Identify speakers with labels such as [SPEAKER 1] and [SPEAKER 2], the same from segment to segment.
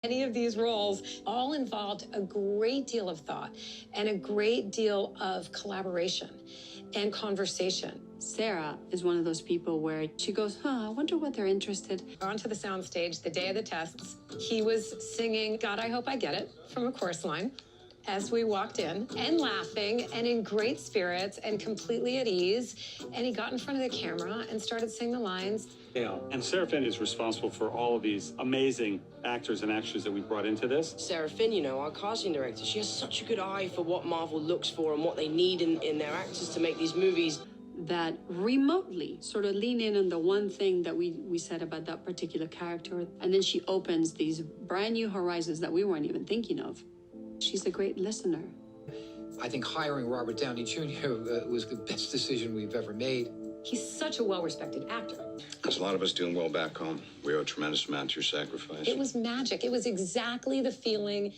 [SPEAKER 1] Any of these roles all involved a great deal of thought and a great deal of collaboration and conversation.
[SPEAKER 2] Sarah is one of those people where she goes, I wonder what they're interested.
[SPEAKER 1] Onto the soundstage the day of the tests, he was singing God, I Hope I Get It from a chorus line as we walked in, and laughing and in great spirits and completely at ease. And he got in front of the camera and started singing the lines.
[SPEAKER 3] Yeah, and Sarah Finn is responsible for all of these amazing actors and actors that we brought into this.
[SPEAKER 4] Sarah Finn, you know, our casting director, she has such a good eye for what Marvel looks for and what they need in their actors to make these movies.
[SPEAKER 2] That remotely sort of lean in on the one thing that we said about that particular character. And then she opens these brand new horizons that we weren't even thinking of. She's a great listener.
[SPEAKER 5] I think hiring Robert Downey Jr. Was the best decision we've ever made.
[SPEAKER 1] He's such a well-respected actor.
[SPEAKER 6] There's a lot of us doing well back home. We owe a tremendous amount to your sacrifice.
[SPEAKER 1] It was magic. It was exactly the feeling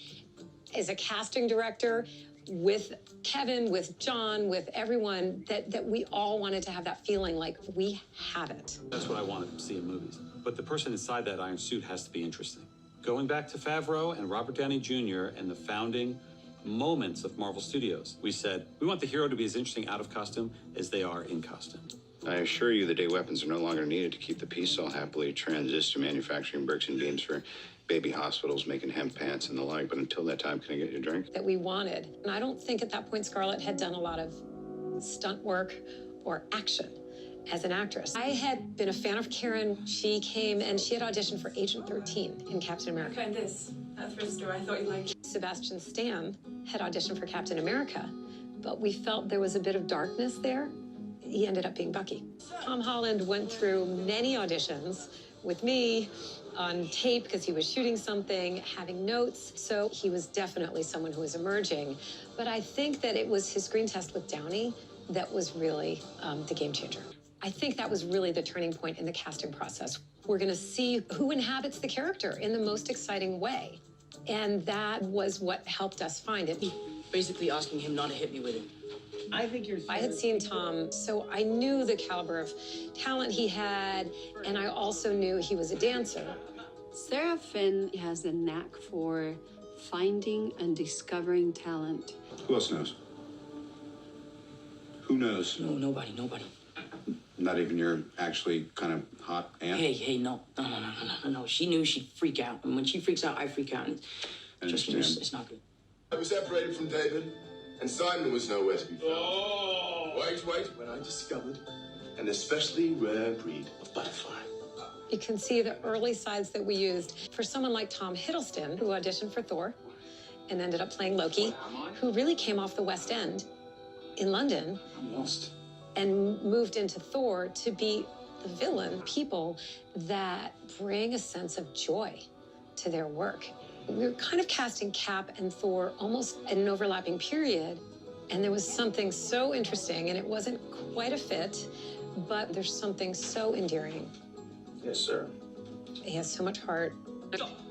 [SPEAKER 1] as a casting director with Kevin, with John, with everyone, that we all wanted to have that feeling like we have it.
[SPEAKER 3] That's what I wanted to see in movies. But the person inside that iron suit has to be interesting. Going back to Favreau and Robert Downey Jr. and the founding moments of Marvel Studios, we said, we want the hero to be as interesting out of costume as they are in costume.
[SPEAKER 6] I assure you the day weapons are no longer needed to keep the peace all happily transist to manufacturing bricks and beams for baby hospitals, making hemp pants and the like. But until that time, can I get you a drink?
[SPEAKER 1] That we wanted. And I don't think at that point Scarlett had done a lot of stunt work or action as an actress. I had been a fan of Karen. She came and she had auditioned for Agent 13 in Captain America.
[SPEAKER 7] Find this. That thrift store I thought you liked.
[SPEAKER 1] Sebastian Stan had auditioned for Captain America, but we felt there was a bit of darkness there. He ended up being Bucky. Tom Holland went through many auditions with me on tape because he was shooting something, having notes. So he was definitely someone who was emerging. But I think that it was his screen test with Downey that was really the game changer. I think that was really the turning point in the casting process. We're going to see who inhabits the character in the most exciting way. And that was what helped us find it.
[SPEAKER 4] Basically asking him not to hit me with it.
[SPEAKER 1] I had seen Tom, so I knew the caliber of talent he had, and I also knew he was a dancer.
[SPEAKER 2] Sarah Finn has a knack for finding and discovering talent.
[SPEAKER 6] Who else knows? Who knows?
[SPEAKER 4] No, nobody.
[SPEAKER 6] Not even your actually kind of hot aunt?
[SPEAKER 4] Hey, no. She knew she'd freak out. And when she freaks out, I freak out. And trust me, it's not good.
[SPEAKER 8] I was separated from David, and Simon was nowhere to be found. Oh. Wait. When I discovered an especially rare breed of butterfly.
[SPEAKER 1] You can see the early sides that we used for someone like Tom Hiddleston, who auditioned for Thor and ended up playing Loki, who really came off the West End in London.
[SPEAKER 4] I'm lost.
[SPEAKER 1] And moved into Thor to be the villain. People that bring a sense of joy to their work. We were kind of casting Cap and Thor almost at an overlapping period. And there was something so interesting, and it wasn't quite a fit, but there's something so endearing.
[SPEAKER 8] Yes, sir.
[SPEAKER 1] He has so much heart.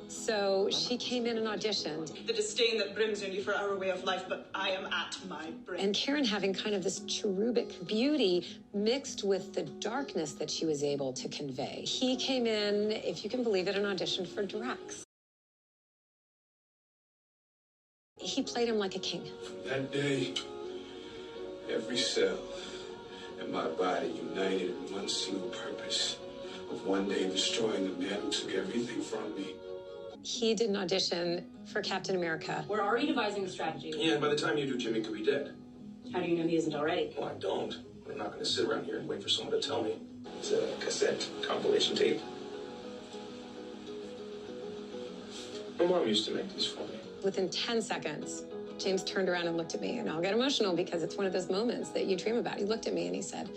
[SPEAKER 1] So she came in and auditioned.
[SPEAKER 7] The disdain that brims in you for our way of life, but I am at my brink.
[SPEAKER 1] And Karen having kind of this cherubic beauty mixed with the darkness that she was able to convey. He came in, if you can believe it, and auditioned for Drax. He played him like a king.
[SPEAKER 9] From that day, every cell in my body united in one single purpose of one day destroying the man who took everything from me.
[SPEAKER 1] He did an audition for Captain America.
[SPEAKER 10] We're already devising a strategy.
[SPEAKER 9] Yeah, and by the time you do, Jimmy could be dead.
[SPEAKER 10] How do you know he isn't already?
[SPEAKER 9] Well, I don't. I'm not going to sit around here and wait for someone to tell me. It's a cassette compilation tape. My mom used to make these for me.
[SPEAKER 1] Within 10 seconds, James turned around and looked at me, and I'll get emotional because it's one of those moments that you dream about. He looked at me and he said,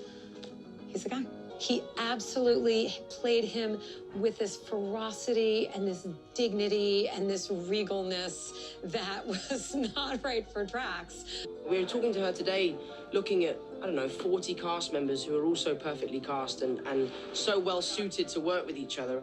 [SPEAKER 1] he's the guy. He absolutely played him with this ferocity and this dignity and this regalness that was not right for Drax.
[SPEAKER 4] We were talking to her today, looking at, 40 cast members who are also perfectly cast and so well suited to work with each other.